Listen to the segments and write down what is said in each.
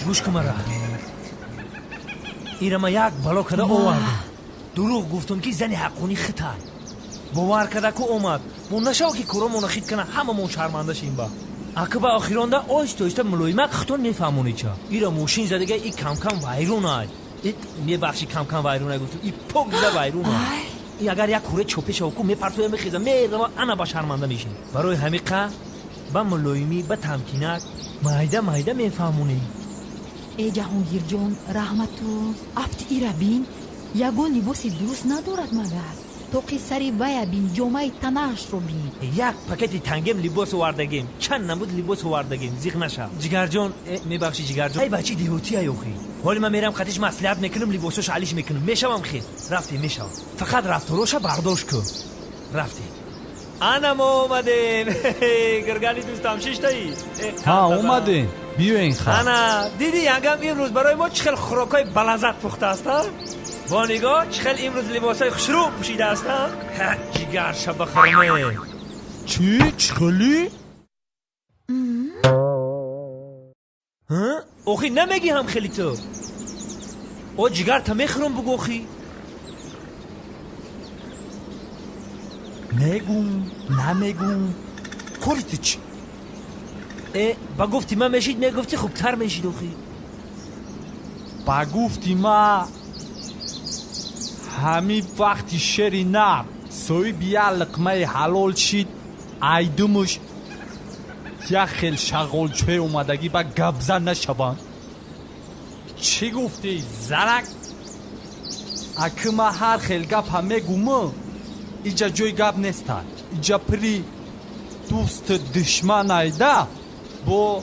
گوش کن مرا ایرما یک بلا کده اومد دروغ گفتم که زنی حقونی خطر باور کده که اومد مون نشو که کورا منخید کنه همه مون شرمنده شیم با اکه با آخرانده آیست ملویمک خطون میفهمونی چه ایرا موشین زدگه ای کم کم وایرون های میبخشی کم کم وایرون های گفتم ای پاک زده وایرون های ای اگر یک کوره چوپه شوکو میپرتوی میخیزه میروا انا با شرمنده میشین برای همیقه با ملویمی با تمکینک مایده میفهمونی ای جهانگیر جان رحمتو افت ایرا بین یگون لباسی درست ندارد مگر تو قصری ویا بین جامعه تناش رو بین یک پاکتی تنگم لباس وردگیم چند نمود لباس وردگیم زیغ نشه جگر جان میبخشی جگر جان ای بچی دیوتی ایوخی حالی من میرم خطیش مصلحت میکنم لباسوش علیش میکنم میشوام خیر رفتی میشوام فقط رفت روشا برداشت کن رفتی انم اومدین گرگانی دوستم ششتایی ها اومدین بیاین خواهد انا دیدی ینگم امروز برای ما چخل خوراکای بلازت پخته است با نگاه چخل امروز لباسای خوشرو پوشیده است جگر شب بخرمه چی؟ چخلی؟ اوخی نمیگی هم خیلی تو او جگر تا میخرم بگو اوخی نگون نمیگون کلیت چی؟ با گفتی من میشید میگفتی خوبتر میشید اوخی با گفتی ما همی وقتی شری نر سوی بیا لقمه حلال شید ایدومش یک خیل شغل چوی اومدگی با گبزن نشوان چی گفتی زرک؟ اکه ما هر خیل گب همه گومه ایجا جوی گب نیستن ایجا پری دوست دشمن ایده بو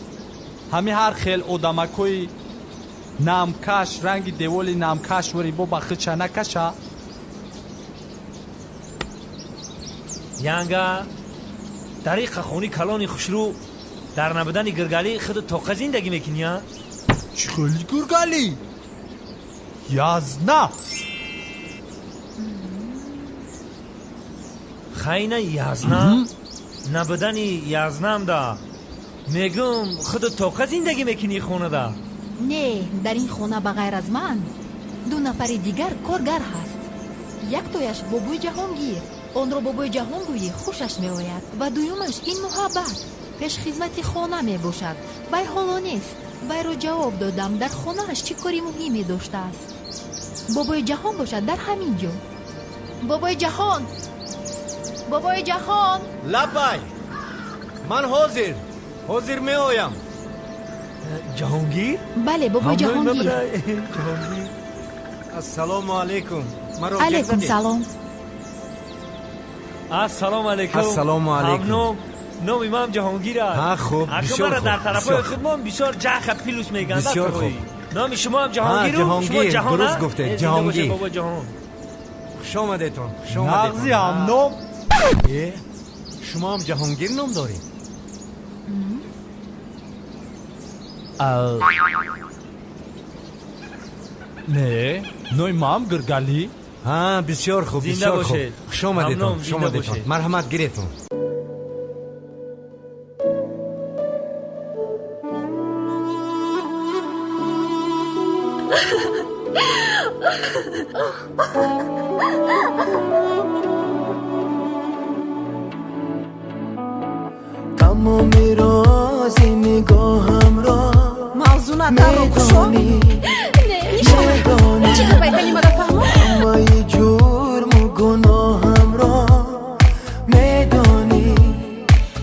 همی هر خیل ادامکوی نامکش رنگ دیولی نامکش وری بو بخی چه نکشه ینگا طریق خونی کلانی خوشرو در نبودن گرگالی خود توقع زندگی میکنی ها؟ چی خیلی گرگالی؟ یازنه خیلی یازنه؟ نبودن یازنم دا میگم خود توقع زندگی میکنی خونه دا نه در این خونه بغیر از من دو نفر دیگر کارگر هست یک تویش بابوی جهانگیر آن را بابوی جهانگویی خوشش می آید و دویمش این محبت پیش خدمت خانه می باشد بای حالا نیست بای رو جواب دادم در خانهش چی کاری مهمی داشته است بابوی جهان باشد در همین جا بابوی جهان لبای من حاضر می آیم جهانگیر؟ بله بابوی جهانگیر السلام علیکم علیکم سلام السلام علیکم السلام علیکم نام امام جهانگیر است ها خوب بسیار خوب در طرفای خودمان بسیار جخ پیلوس میگن بسیار خوب نام شما هم جهانگیر شما جهان درست گفته جهانگیر بابا جهان خوش آمدیتون نغزی هم نام شما هم جهانگیر نام دارید نه نوی ما هم گرگالی ها بسیار خوب بسیار خوب خوش آمدیتون مرحمت گیریتون تمام راز نگاهم را موضوع ندارو کشو نه چی خبایی خیلی مدد فهمو همه جرم و گناهم را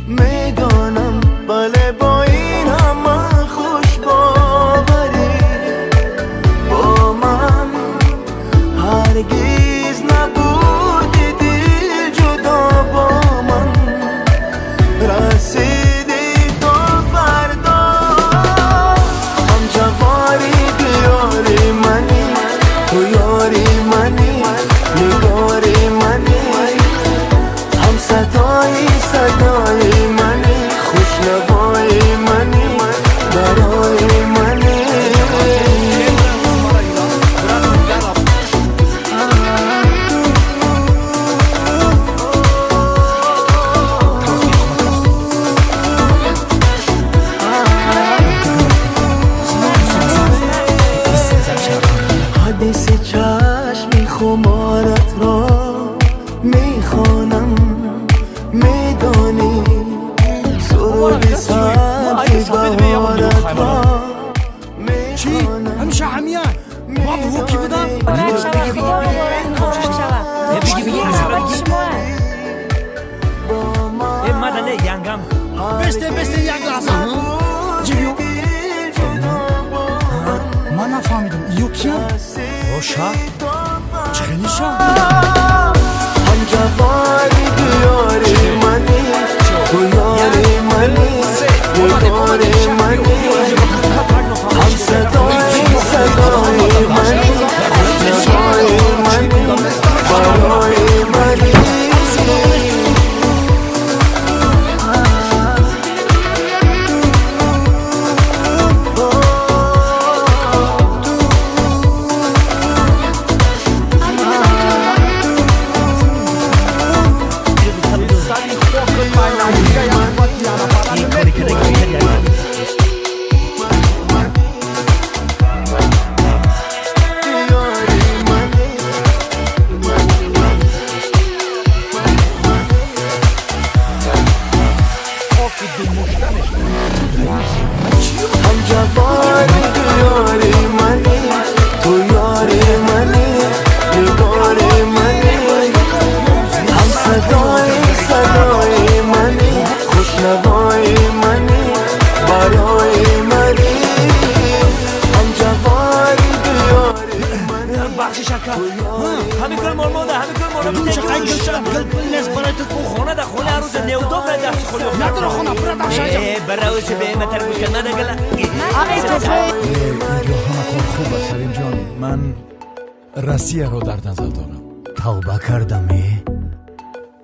میدانم بله با این همه خوش باوری با من هرگز نبودی دل جدا با من رسیدی تا فردا هم جواری بیا کیم؟ روشا خیلی شا هم جواری دیاری منی تو یاری منی دیواری منی هم صدای منی نوای منی برای منی هم جواری دیاری منی تو یاری منی دیواری منی هم صدای منی خوشنوای منی برای منی هم جواری دیاری بخش شکر همین کل مرمانده همین کل مرمانده چقدر گل نست برای تو او خونه ده خونه عروض نیودو به دست خولی نداره خونه برای دفشه برای سی به متر بود که نده گله اینجا همه کار خوب است سرین جان. من رسیه رو در نظر دارم. توبه کردمی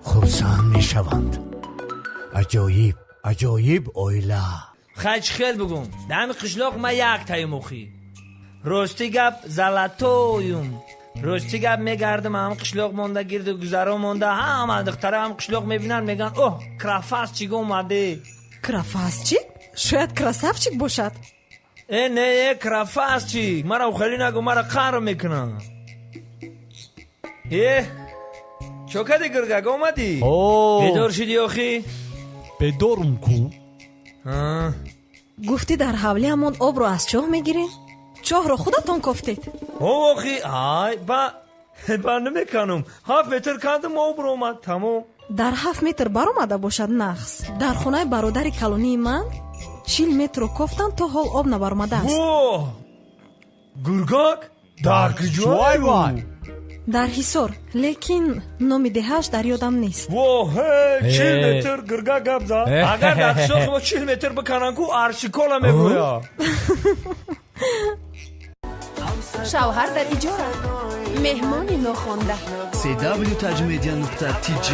خوبسان می شوند. عجایب اویلا. خیچ خیل بگم دم قشلاق ما یک تای مخی راستی گپ زلطویم راستی گپ میگردم هم قشلاق مونده گرد و گذرا مونده همه دختره هم قشلاق میبینن میگن اوه کرافاس چیگ اومده. کрафасчик шояд красавчик бошад. نه کرافاس چیگ مرا خیلی نگو مرا قهر میکنن. چو کدی گرگه اومدی؟ بیدار شدی آخی؟ بدورم کو гуфтӣ дар ҳавли ҳамон обро аз чоҳ мегирем? чоҳро худатон кофтед? آخی آی با نمیکنم 7 متر کندم آب اومد تمام. дар 7 метр баромада бошад нақс. дар хонаи бародари калонии ман 40 метрро кофтанд то ҳол об набаромадааст. гургак дар куҷои вай? дар ҳисор, лекин номи деҳааш дар ёдам нест. 40 метр гургак гап зад. агар дар шохи мо 40 метр биканан ку арсикола мегӯя. шавҳар дар иҷора меҳмони нохонда cwtgmedia.tj